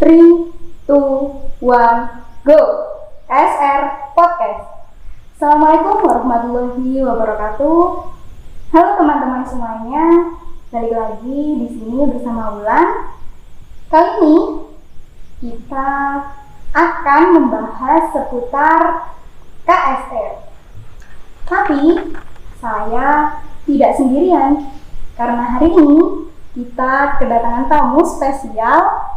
3, 2, 1, go! KSR Podcast. Assalamualaikum warahmatullahi wabarakatuh. Halo teman-teman semuanya, balik lagi di sini bersama Wulan. Kali ini kita akan membahas seputar KSR. Tapi saya tidak sendirian, karena hari ini kita kedatangan tamu spesial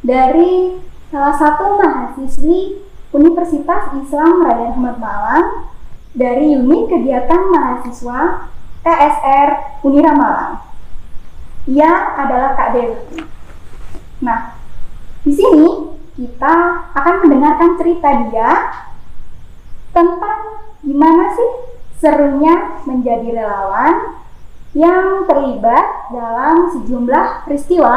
dari salah satu mahasiswi Universitas Islam Raden Ahmad Malang dari unit kegiatan mahasiswa KSR Unira Malang. Ia adalah Kak Dewi. Nah, di sini kita akan mendengarkan cerita dia tentang gimana sih serunya menjadi relawan yang terlibat dalam sejumlah peristiwa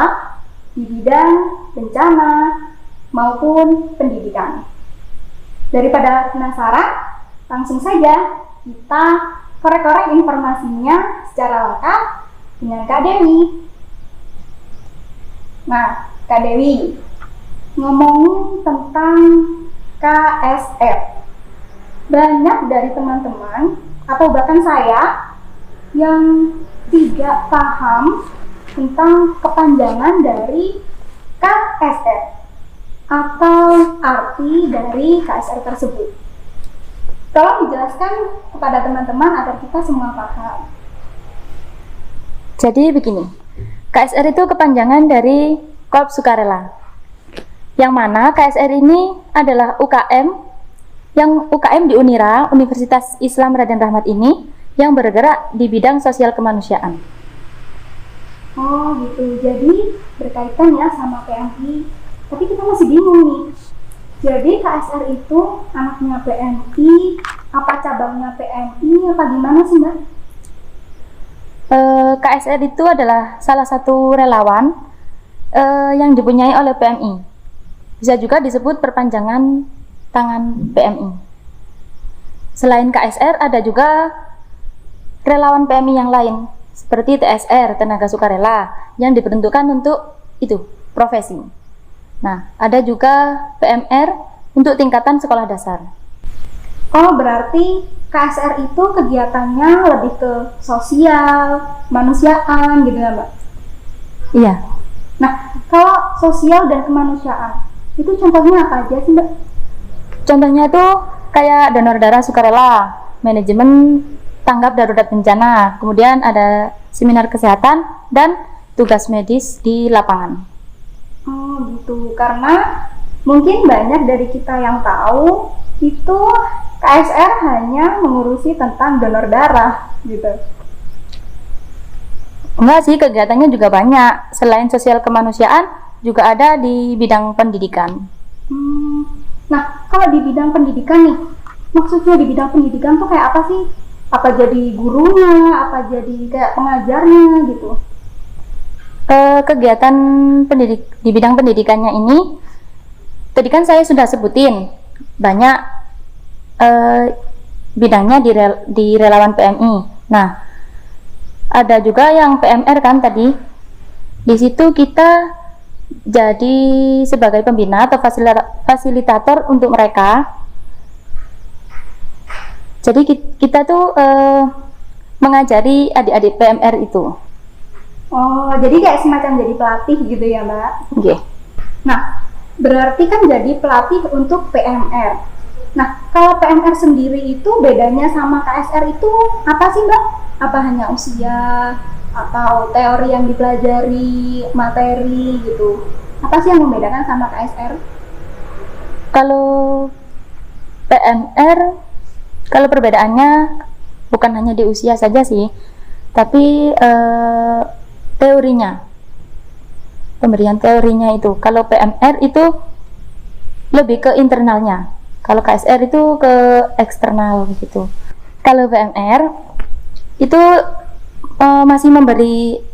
di bidang bencana maupun pendidikan. Daripada penasaran, langsung saja kita korek-korek informasinya secara lengkap dengan Kak Dewi. Nah, Kak Dewi, ngomongin tentang KSR, banyak dari teman-teman atau bahkan saya yang tidak paham tentang kepanjangan dari KSR atau arti dari KSR tersebut. Tolong dijelaskan kepada teman-teman agar kita semua paham. Jadi begini, KSR itu kepanjangan dari Korps Sukarela, yang mana KSR ini adalah UKM di Unira, Universitas Islam Raden Rahmat ini, yang bergerak di bidang sosial kemanusiaan. Oh gitu, jadi berkaitan ya sama PMI. Tapi kita masih bingung nih. Jadi KSR itu anaknya PMI, apa cabangnya PMI, apa gimana sih Mbak? KSR itu adalah salah satu relawan yang dipunyai oleh PMI. Bisa juga disebut perpanjangan tangan PMI. Selain KSR ada juga relawan PMI yang lain, seperti TSR, Tenaga Sukarela, yang diperuntukkan untuk itu, profesi. Nah, ada juga PMR untuk tingkatan sekolah dasar. Oh, berarti KSR itu kegiatannya lebih ke sosial, kemanusiaan gitu ya Mbak? Iya. Nah, kalau sosial dan kemanusiaan, itu contohnya apa aja sih Mbak? Contohnya itu kayak donor darah sukarela, manajemen tanggap darurat bencana, kemudian ada seminar kesehatan dan tugas medis di lapangan. Oh gitu, karena mungkin banyak dari kita yang tahu itu KSR hanya mengurusi tentang donor darah gitu. Enggak sih, kegiatannya juga banyak. Selain sosial kemanusiaan, juga ada di bidang pendidikan. Nah, kalau di bidang pendidikan nih, maksudnya di bidang pendidikan tuh kayak apa sih? Apa jadi gurunya, apa jadi kayak pengajarnya gitu? Kegiatan di bidang pendidikannya ini, tadi kan saya sudah sebutin banyak bidangnya di relawan PMI. Nah, ada juga yang PMR kan tadi. Di situ kita jadi sebagai pembina atau fasilitator untuk mereka. Jadi kita tuh mengajari adik-adik PMR itu. Oh, jadi kayak semacam jadi pelatih gitu ya Mbak? Oke. Nah, berarti kan jadi pelatih untuk PMR. Nah, kalau PMR sendiri itu bedanya sama KSR itu apa sih Mbak? Apa hanya usia atau teori yang dipelajari, materi gitu? Apa sih yang membedakan sama KSR? Kalau PMR, kalau perbedaannya bukan hanya di usia saja sih, tapi teorinya, pemberian teorinya itu. Kalau PMR itu lebih ke internalnya, kalau KSR itu ke eksternal gitu. Kalau PMR itu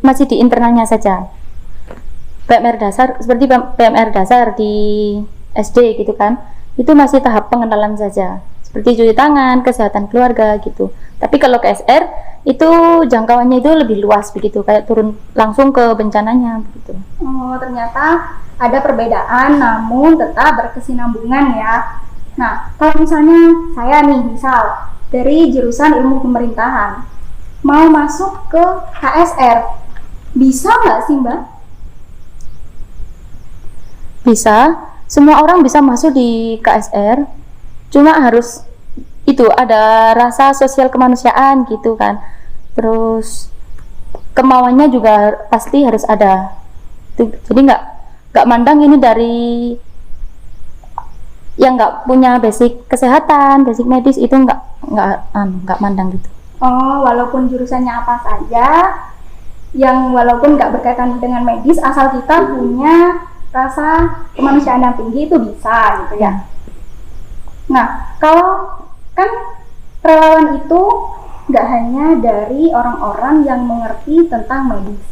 masih di internalnya saja. PMR dasar seperti PMR dasar di SD gitu kan, itu masih tahap pengenalan saja seperti cuci tangan, kesehatan keluarga gitu. Tapi kalau KSR itu jangkauannya itu lebih luas begitu, kayak turun langsung ke bencananya begitu. Oh, ternyata ada perbedaan namun tetap berkesinambungan ya. Nah, kalau misalnya saya nih, misal dari jurusan ilmu pemerintahan, mau masuk ke KSR, bisa nggak sih Mbak? Bisa, semua orang bisa masuk di KSR, cuma harus itu ada rasa sosial kemanusiaan gitu kan, terus kemauannya juga pasti harus ada. Jadi nggak mandang ini dari yang nggak punya basic kesehatan, basic medis itu nggak mandang gitu. Oh, walaupun jurusannya apa saja, yang walaupun nggak berkaitan dengan medis, asal kita punya rasa kemanusiaan yang tinggi itu bisa gitu ya. Nah, kalau kan relawan itu nggak hanya dari orang-orang yang mengerti tentang medis.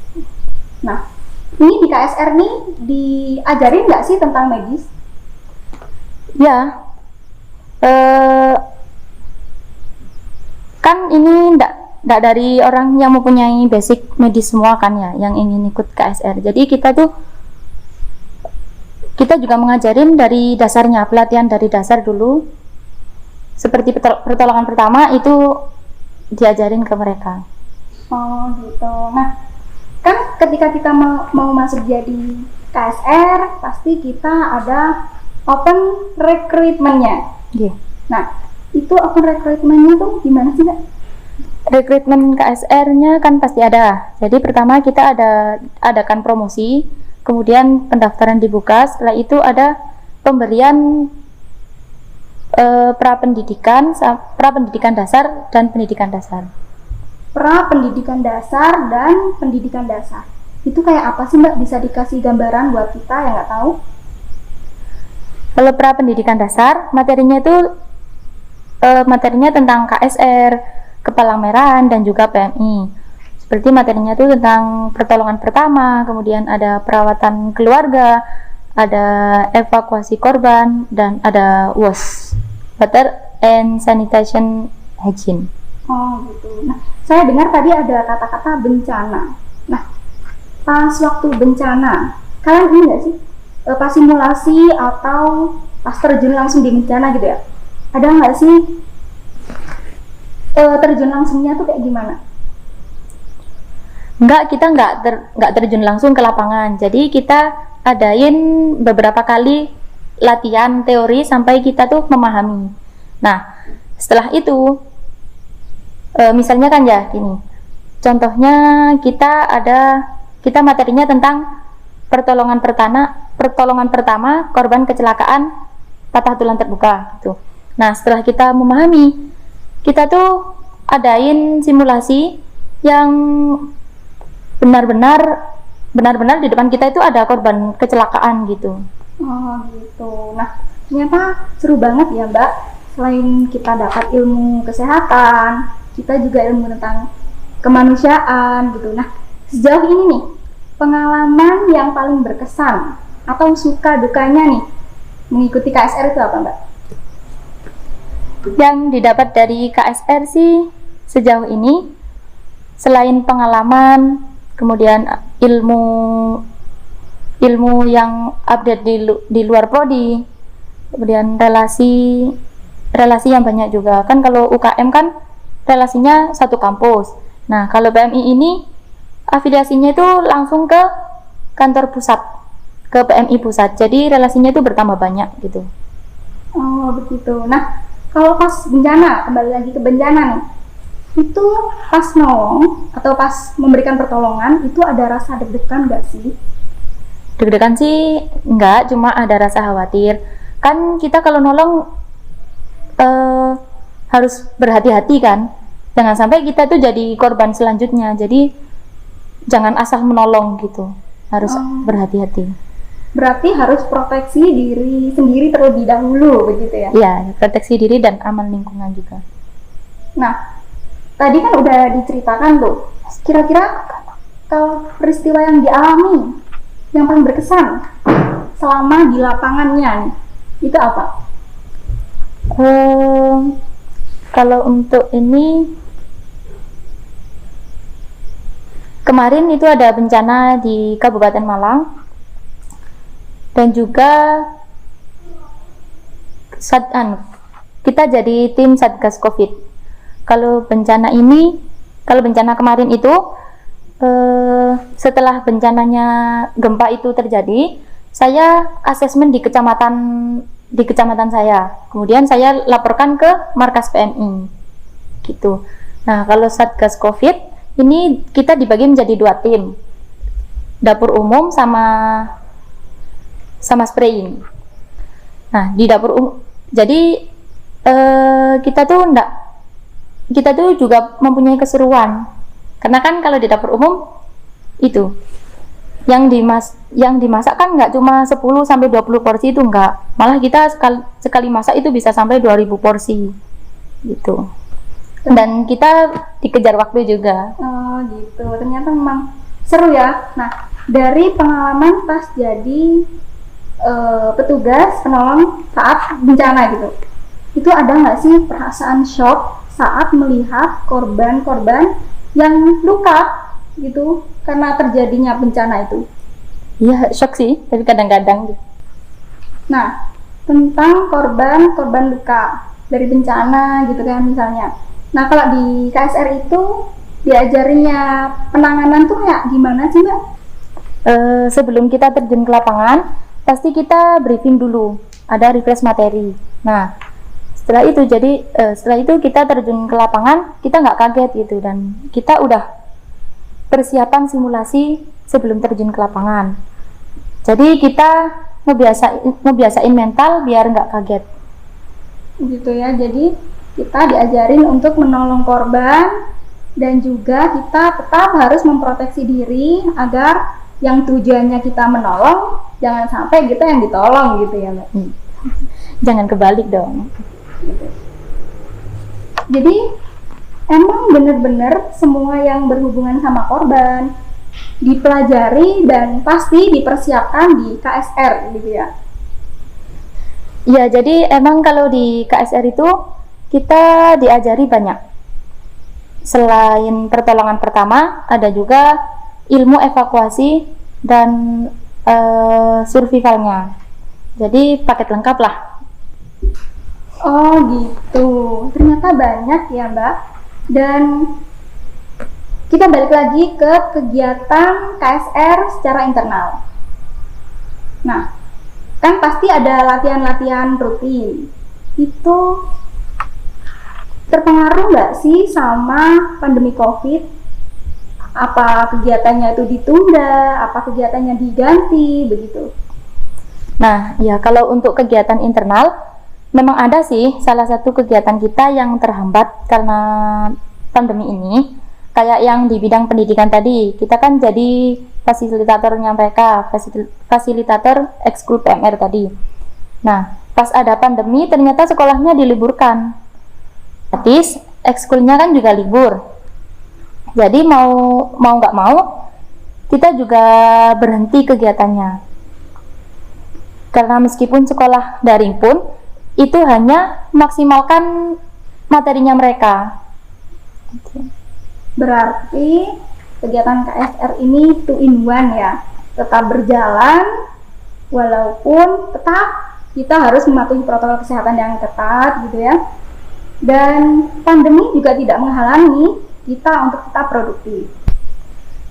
Nah, ini di KSR nih diajarin nggak sih tentang medis? Ya, kan ini ndak dari orang yang mempunyai basic medis semua kan ya, yang ingin ikut KSR. Jadi kita juga mengajarin dari dasarnya, pelatihan dari dasar dulu. Seperti pertolongan pertama itu diajarin ke mereka. Oh gitu. Nah, kan ketika kita mau masuk jadi KSR, pasti kita ada open recruitment-nya. Yeah. Nah, itu open recruitment-nya tuh gimana sih, Mbak? Rekrutmen KSR-nya kan pasti ada. Jadi pertama kita adakan promosi, kemudian pendaftaran dibuka. Setelah itu ada pemberian prapendidikan dasar dan pendidikan dasar. Prapendidikan dasar dan pendidikan dasar. Itu kayak apa sih Mbak? Bisa dikasih gambaran buat kita yang nggak tahu? Kalau prapendidikan dasar, materinya tentang KSR, kepala-merahan dan juga PMI. Seperti materinya itu tentang pertolongan pertama, kemudian ada perawatan keluarga, ada evakuasi korban, dan ada WAS, Water and Sanitation Hygiene. Oh gitu. Nah, saya dengar tadi ada kata-kata bencana. Nah, pas waktu bencana, kalian ini nggak sih pas simulasi atau pas terjun langsung di bencana gitu ya? Ada nggak sih terjun langsungnya tuh kayak gimana? Enggak, kita nggak terjun langsung ke lapangan. Jadi kita adain beberapa kali latihan teori sampai kita tuh memahami. Nah, setelah itu misalnya kan ya gini. Contohnya kita materinya tentang pertolongan pertama korban kecelakaan patah tulang terbuka gitu. Nah, setelah kita memahami, kita tuh adain simulasi yang benar-benar di depan kita itu ada korban kecelakaan gitu. Oh gitu. Nah, ternyata seru banget ya Mbak. Selain kita dapat ilmu kesehatan, kita juga ilmu tentang kemanusiaan gitu. Nah, sejauh ini nih, pengalaman yang paling berkesan atau suka dukanya nih mengikuti KSR itu apa Mbak? Yang didapat dari KSR sih sejauh ini, selain pengalaman, kemudian ilmu yang update di luar prodi, kemudian relasi yang banyak juga. Kan kalau UKM kan relasinya satu kampus. Nah, kalau PMI ini afiliasinya itu langsung ke kantor pusat, ke PMI pusat. Jadi relasinya itu bertambah banyak gitu. Oh begitu. Nah, kalau pas bencana, kembali lagi ke bencana nih, itu pas nolong atau pas memberikan pertolongan itu ada rasa deg-degan nggak sih? Deg-degan sih enggak, cuma ada rasa khawatir. Kan kita kalau nolong harus berhati-hati kan, jangan sampai kita tuh jadi korban selanjutnya. Jadi jangan asal menolong gitu, harus berhati-hati. Berarti harus proteksi diri sendiri terlebih dahulu begitu ya? Iya, proteksi diri dan aman lingkungan juga. Nah, tadi kan udah diceritakan tuh, kira-kira kalau peristiwa yang dialami yang paling berkesan selama di lapangannya nih, itu apa? Kalau untuk ini, kemarin itu ada bencana di Kabupaten Malang, dan juga kita jadi tim Satgas Covid. Kalau bencana kemarin itu, setelah bencananya gempa itu terjadi, saya asesmen di kecamatan saya. Kemudian saya laporkan ke markas PMI gitu. Nah, kalau Satgas Covid ini kita dibagi menjadi 2 tim, dapur umum sama spraying. Nah, di dapur umum, jadi kita tuh juga mempunyai keseruan, karena kan kalau di dapur umum itu yang dimasak kan nggak cuma 10-20 porsi, itu enggak, malah kita sekali masak itu bisa sampai 2000 porsi gitu. Dan kita dikejar waktu juga. Oh gitu, ternyata memang seru ya. Nah, dari pengalaman pas jadi petugas penolong saat bencana gitu, itu ada nggak sih perasaan shock saat melihat korban-korban yang luka gitu karena terjadinya bencana itu? Iya, shock sih, tapi kadang-kadang gitu. Nah, tentang korban luka dari bencana gitu kan misalnya. Nah, kalau di KSR itu diajarinnya penanganan tuh kayak gimana sih, Mbak? Sebelum kita terjun ke lapangan, pasti kita briefing dulu, ada refresh materi. Nah, setelah itu kita terjun ke lapangan, kita nggak kaget gitu, dan kita udah persiapan simulasi sebelum terjun ke lapangan. Jadi kita ngebiasain mental biar nggak kaget. Gitu ya, jadi kita diajarin untuk menolong korban, dan juga kita tetap harus memproteksi diri agar yang tujuannya kita menolong jangan sampai kita yang ditolong gitu ya, Mbak. Jangan kebalik dong. Jadi emang bener-bener semua yang berhubungan sama korban dipelajari dan pasti dipersiapkan di KSR gitu ya. Ya, jadi emang kalau di KSR itu kita diajari banyak. Selain pertolongan pertama, ada juga ilmu evakuasi dan survivalnya. Jadi paket lengkap lah. Oh gitu, ternyata banyak ya, Mbak. Dan kita balik lagi ke kegiatan KSR secara internal. Nah, kan pasti ada latihan-latihan rutin. Itu terpengaruh nggak sih sama pandemi COVID? Apa kegiatannya itu ditunda, apa kegiatannya diganti, begitu? Nah, ya kalau untuk kegiatan internal, memang ada sih salah satu kegiatan kita yang terhambat karena pandemi ini. Kayak yang di bidang pendidikan tadi, kita kan jadi fasilitatornya mereka, fasilitator ekskul PMR tadi. Nah, pas ada pandemi ternyata sekolahnya diliburkan. Otomatis ekskulnya kan juga libur. Jadi mau nggak mau kita juga berhenti kegiatannya. Karena meskipun sekolah daring pun itu hanya maksimalkan materinya mereka. Berarti kegiatan KSR ini 2 in 1 ya, tetap berjalan walaupun tetap kita harus mematuhi protokol kesehatan yang ketat gitu ya. Dan pandemi juga tidak menghalangi kita untuk tetap produktif.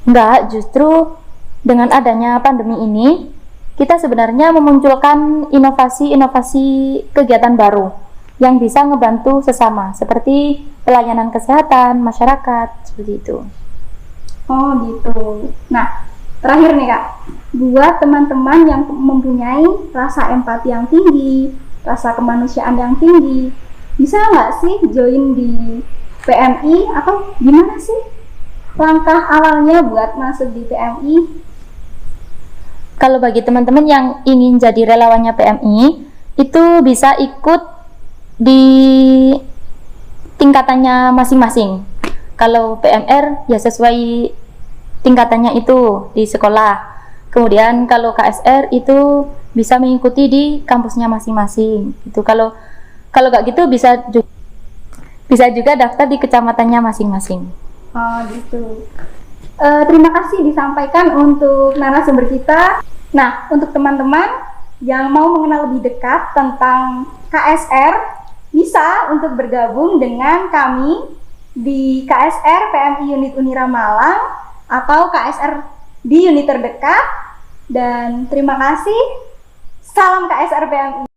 Enggak, justru dengan adanya pandemi ini kita sebenarnya memunculkan inovasi-inovasi kegiatan baru yang bisa ngebantu sesama, seperti pelayanan kesehatan masyarakat, seperti itu. Oh gitu. Nah, terakhir nih Kak, buat teman-teman yang mempunyai rasa empati yang tinggi, rasa kemanusiaan yang tinggi, bisa nggak sih join di PMI, atau gimana sih langkah awalnya buat masuk di PMI? Kalau bagi teman-teman yang ingin jadi relawannya PMI, itu bisa ikut di tingkatannya masing-masing. Kalau PMR ya sesuai tingkatannya itu di sekolah. Kemudian kalau KSR itu bisa mengikuti di kampusnya masing-masing. Itu kalau Kalau nggak gitu bisa juga daftar di kecamatannya masing-masing. Oh gitu. Terima kasih disampaikan untuk narasumber kita. Nah, untuk teman-teman yang mau mengenal lebih dekat tentang KSR, bisa untuk bergabung dengan kami di KSR PMI Unit Unira Malang atau KSR di unit terdekat. Dan terima kasih. Salam KSR PMI.